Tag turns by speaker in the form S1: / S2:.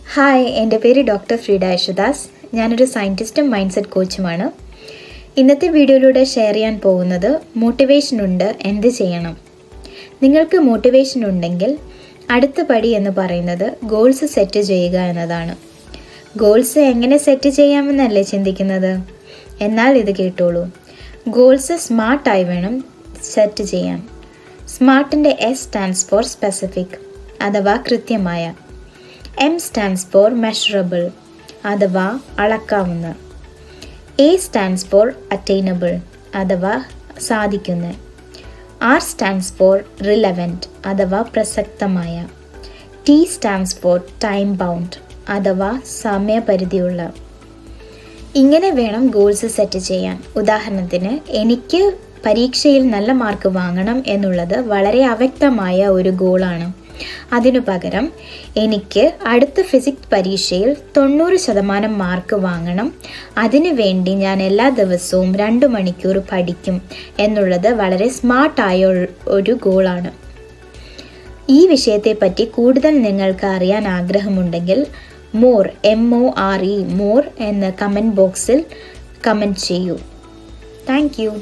S1: Hi, എൻ്റെ പേര് doctor ഫ്രീഡ Yesudas. ഞാനൊരു സയൻറ്റിസ്റ്റും മൈൻഡ് സെറ്റ് കോച്ചുമാണ്. ഇന്നത്തെ വീഡിയോയിലൂടെ ഷെയർ ചെയ്യാൻ പോകുന്നത് മോട്ടിവേഷൻ ഉണ്ട് എന്ത് ചെയ്യണം. നിങ്ങൾക്ക് മോട്ടിവേഷൻ ഉണ്ടെങ്കിൽ അടുത്ത പടി എന്ന് പറയുന്നത് ഗോൾസ് സെറ്റ് ചെയ്യുക എന്നതാണ്. ഗോൾസ് എങ്ങനെ സെറ്റ് ചെയ്യാമെന്നല്ലേ ചിന്തിക്കുന്നത്? എന്നാൽ ഇത് കേട്ടോളൂ. ഗോൾസ് സ്മാർട്ടായി വേണം സെറ്റ് ചെയ്യാൻ. സ്മാർട്ടിൻ്റെ S സ്റ്റാൻഡ്സ് ഫോർ സ്പെസിഫിക് അഥവാ കൃത്യമായ, M സ്റ്റാൻഡ്സ് ഫോർ മെഷറബിൾ അഥവാ അളക്കാവുന്ന, A സ്റ്റാൻഡ്സ് ഫോർ അറ്റൈനബിൾ അഥവാ സാധിക്കുന്ന, R സ്റ്റാൻഡ്സ് ഫോർ റിലവൻറ്റ് അഥവാ പ്രസക്തമായ, T stands for time bound അഥവാ സമയപരിധിയുള്ള. ഇങ്ങനെ വേണം ഗോൾസ് സെറ്റ് ചെയ്യാൻ. ഉദാഹരണത്തിന്, എനിക്ക് പരീക്ഷയിൽ നല്ല മാർക്ക് വാങ്ങണം എന്നുള്ളത് വളരെ അവ്യക്തമായ ഒരു ഗോളാണ്. അതിനു പകരം എനിക്ക് അടുത്ത ഫിസിക്സ് പരീക്ഷയിൽ 90% മാർക്ക് വാങ്ങണം, അതിനു വേണ്ടി ഞാൻ എല്ലാ ദിവസവും 2 മണിക്കൂർ പഠിക്കും എന്നുള്ളത് വളരെ സ്മാർട്ടായ ഒരു ഗോളാണ്. ഈ വിഷയത്തെപ്പറ്റി കൂടുതൽ നിങ്ങൾക്ക് അറിയാൻ ആഗ്രഹമുണ്ടെങ്കിൽ മോർ MORE മോർ എന്ന കമൻറ്റ് ബോക്സിൽ കമൻറ്റ് ചെയ്യൂ. Thank you.